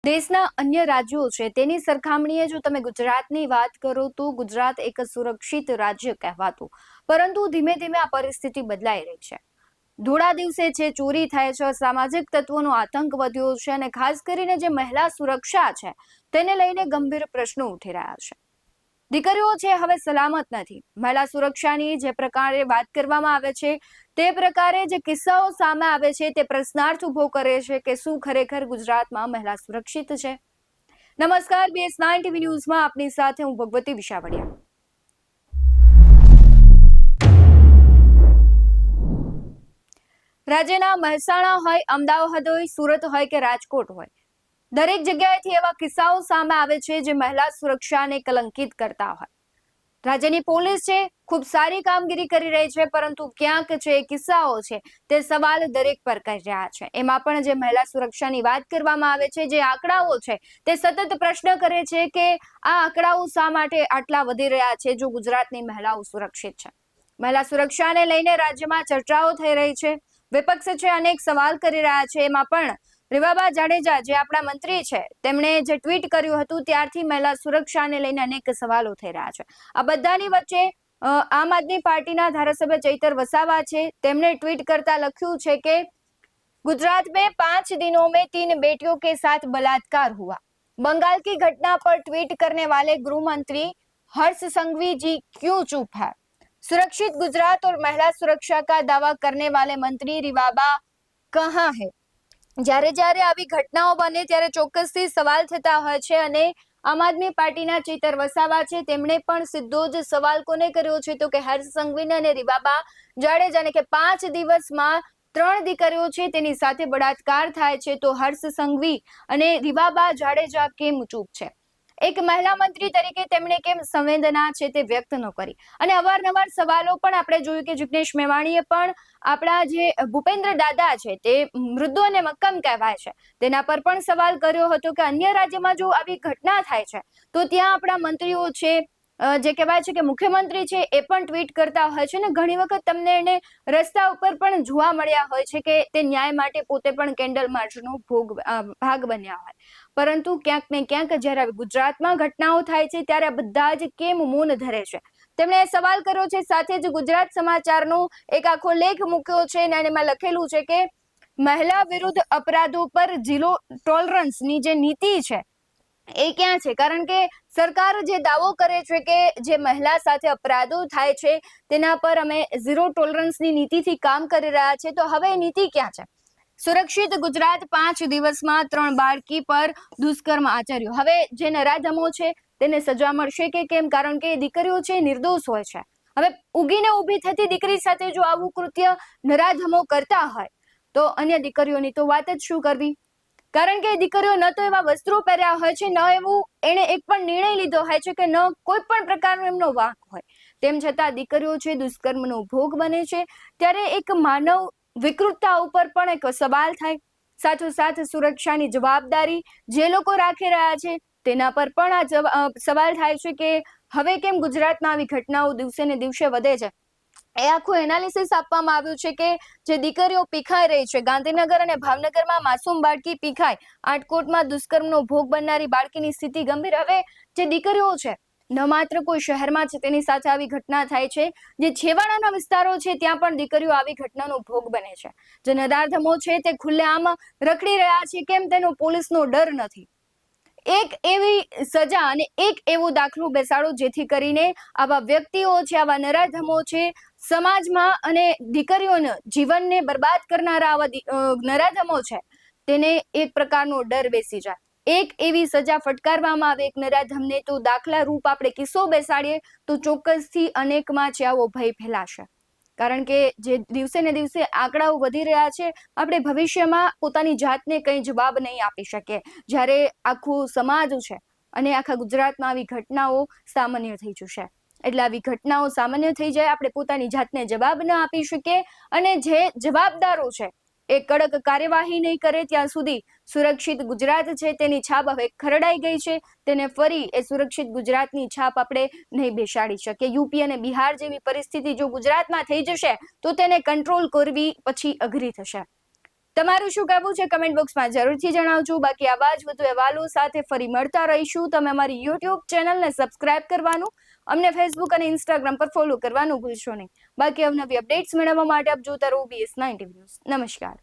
દેશના અન્ય રાજ્યો છે તેની સરખામણીએ જો તમે ગુજરાતની વાત કરો તો ગુજરાત એક સુરક્ષિત રાજ્ય કહેવાતું, પરંતુ ધીમે ધીમે આ પરિસ્થિતિ બદલાઈ રહી છે. ધોળા દિવસે છે ચોરી થાય છે, સામાજિક તત્વોનો આતંક વધ્યો છે અને ખાસ કરીને જે મહિલા સુરક્ષા છે તેને લઈને ગંભીર પ્રશ્નો ઉઠી રહ્યા છે. દીકરીઓ છે હવે સલામત નથી. મહિલા સુરક્ષાની જે પ્રકારે વાત કરવામાં આવે છે તે પ્રકારે જે કિસ્સાઓ સામે આવે છે તે પ્રશ્નાર્થ ઉભો કરે છે કે શું ખરેખર ગુજરાતમાં મહિલા સુરક્ષિત છે? નમસ્કાર, BS9 TV ન્યૂઝમાં આપની સાથે હું ભગવતી વિશાવડિયા. રાજ્યના મહેસાણા હોય, અમદાવાદ હોય, સુરત હોય કે રાજકોટ હોય, દરેક જગ્યાએથી એવા કિસ્સાઓ સામે આવે છે જે મહિલા સુરક્ષાને કલંકિત કરતા હોય. રાજ્યની પોલીસ છે ખૂબ સારી કામગીરી કરી રહી છે, પરંતુ ક્યાંક જે કિસ્સાઓ છે તે સવાલ દરેક પર કરી રહ્યા છે. એમાં પણ જે મહિલા સુરક્ષાની વાત કરવામાં આવે છે, જે આંકડાઓ છે તે સતત પ્રશ્ન કરે છે કે આ આંકડાઓ શા માટે આટલા વધી રહ્યા છે જો ગુજરાતની મહિલાઓ સુરક્ષિત છે. મહિલા સુરક્ષાને લઈને રાજ્યમાં ચર્ચાઓ થઈ રહી છે. વિપક્ષ છે અનેક સવાલ કરી રહ્યા છે. એમાં પણ રીવાબા જાડેજા જે આપણા મંત્રી છે તેમણે જે ટ્વીટ કર્યું હતું ત્યારથી મહિલા સુરક્ષાને લઈને અનેક સવાલો થઈ રહ્યા છે. આ બધાની વચ્ચે આમ આદમી પાર્ટીના ધારાસભ્ય ચૈતર વસાવા છે તેમણે ટ્વીટ કરતા લખ્યું છે કે गुजरात में 5 दिनों में 3 बेटियों के साथ बलात्कार हुआ. बंगाल की घटना पर ट्वीट करने वाले गृह मंत्री हर्ष संघवी जी क्यों चुप है? सुरक्षित गुजरात और महिला सुरक्षा का दावा करने वाले मंत्री रिवाबा कहाँ है? જ્યારે જ્યારે આવી ઘટનાઓ બને ત્યારે ચોક્કસથી સવાલ થતા હોય છે અને આમ આદમી પાર્ટીના ચેતર વસાવા છે તેમણે પણ સીધો જ સવાલ કોને કર્યો છે તો કે હર્ષ સંઘવીને અને રીવાબા જાડેજાને કે 5 દિવસમાં 3 દીકરીઓ છે તેની સાથે બળાત્કાર થાય છે તો હર્ષ સંઘવી અને રીવાબા જાડેજા કેમ ચૂપ છે? એક મહિલા મંત્રી તરીકે તેમણે કેમ સંવેદના છે તે વ્યક્ત ન કરી? અને અવારનવાર સવાલો પણ આપણે જોયું કે જિગ્નેશ મેવાણીએ પણ આપણા જે ભૂપેન્દ્ર દાદા છે તે મૃદુ અને મક્કમ કહેવાય છે તેના પર પણ સવાલ કર્યો હતો કે અન્ય રાજ્યમાં જો આવી ઘટના થાય છે તો ત્યાં આપણા મંત્રીઓ છે જે કહેવાય છે કે મુખ્યમંત્રી છે એ પણ ટ્વીટ કરતા હોય છે ને ઘણી વખત તમને એને રસ્તા ઉપર પણ જોવા મળ્યા હોય છે કે તે ન્યાય માટે પોતે પણ કેન્ડલ માર્ચનો ભાગ બન્યા હોય. પરંતુ ક્યાંક ને ક્યાંક જ્યારે ગુજરાતમાં ઘટનાઓ થાય છે ત્યારે બધા જ કેમ મૌન ધરે છે? તેમણે સવાલ કર્યો છે. સાથે જ ગુજરાત સમાચારનો એક આખો લેખ મૂક્યો છે અને એમાં લખેલું છે કે મહિલા વિરુદ્ધ અપરાધો પર ઝીરો ટોલરન્સની જે નીતિ છે એ ક્યાં છે? કારણ કે સરકાર જે દાવો કરે છે કે જે મહિલા સાથે અપરાધો થાય છે તેના પર અમે ઝીરો ટોલરન્સની નીતિથી કામ કરી રહ્યા છે, તો હવે એ નીતિ ક્યાં છે? સુરક્ષિત ગુજરાત 5 દિવસમાં 3 બાળકી પર દુષ્કર્મ આચર્યું. હવે જે નરાધમો છે તેને સજા મળશે કે કેમ? કારણ કે દીકરીઓ છે નિર્દોષ હોય છે. હવે ઉગીને ઊભી થતી દીકરી સાથે જો આવું કૃત્ય નરાધમો કરતા હોય તો અન્ય દીકરીઓની તો વાત જ શું કરવી? કારણ કે દીકરીઓ ન તો એવા વસ્ત્રો પહેર્યા હોય છે, ન એવું એને એક પણ નિર્ણય લીધો હોય છે કે ન કોઈ પણ પ્રકારનો એમનો વાંક હોય, તેમ છતાં દીકરીઓ છે દુષ્કર્મનો ભોગ બને છે. ત્યારે એક માનવ વિકૃતતા ઉપર પણ એક સવાલ થાય. સાથોસાથ સુરક્ષાની જવાબદારી જે લોકો રાખી રહ્યા છે તેના પર પણ આ સવાલ થાય છે કે હવે કેમ ગુજરાતમાં આવી ઘટનાઓ દિવસે ને દિવસે વધે છે? એ આખું એનાલિસિસ આપવામાં આવ્યું છે કે જે દીકરીઓ પીખાઈ રહી છે, ગાંધીનગર અને ભાવનગરમાં માસૂમ બાળકી પીખાય, આટકોટમાં દુષ્કર્મનો ભોગ બનનારી બાળકીની સ્થિતિ ગંભીર. હવે જે દીકરીઓ છે ન માત્ર કોઈ શહેરમાં છે તેની સાથે આવી ઘટના થાય છે, જે છેવાડાના વિસ્તારો છે ત્યાં પણ દીકરીઓ આવી ઘટનાનો ભોગ બને છે. જે નરાધમો છે તે ખુલ્લેઆમ રખડી રહ્યા છે, કેમ તેનો પોલીસનો ડર નથી? એક એવી સજા અને એક એવો દાખલો બેસાડો જેથી કરીને આવા વ્યક્તિઓ છે, આવા નરાધમો છે સમાજમાં અને દીકરીઓના જીવનને બરબાદ કરનારા આવા નરાધમો છે તેને એક પ્રકારનો ડર બેસી જાય. એક એવી સજા ફટકારવામાં આવે એક નરાધમને તો દાખલા રૂપ આપણે કિસ્સો બેસાડીએ તો ચોક્કસથી અનેકમાં છે આવો ભય ફેલાશે. કારણ કે જે દિવસે ને દિવસે આંકડાઓ વધી રહ્યા છે, આપણે ભવિષ્યમાં પોતાની જાતને કંઈ જવાબ નહીં આપી શકીએ જ્યારે આખું સમાજ છે અને આખા ગુજરાતમાં આવી ઘટનાઓ સામાન્ય થઈ જશે. એટલે આવી ઘટનાઓ સામાન્ય થઈ જાય, આપણે પોતાની જાતને જવાબ ન આપી શકીએ અને જે જવાબદારો છે એ કડક કાર્યવાહી નહીં કરે ત્યાં સુધી સુરક્ષિત ગુજરાત છે તેની છાપ હવે ખરડાઈ ગઈ છે. તેને ફરી એ સુરક્ષિત ગુજરાતની છાપ આપણે નહીં બેસાડી શકીએ. યુપી અને બિહાર જેવી પરિસ્થિતિ જો ગુજરાતમાં થઈ જશે તો તેને કંટ્રોલ કરવી પછી અઘરી થશે. તમારું શું કહેવું છે કમેન્ટ બોક્સમાં જરૂરથી જણાવજો. બાકી આવા જ વધુ અહેવાલો સાથે ફરી મળતા રહીશું. તમે અમારી યુટ્યુબ ચેનલને સબસ્ક્રાઇબ કરવાનું, અમને ફેસબુક અને ઇન્સ્ટાગ્રામ પર ફોલો કરવાનું ભૂલશો નહીં. બાકી અવનવી અપડેટ્સ મેળવવા માટે આપ જોતા રહો BS9 ન્યૂઝ. નમસ્કાર.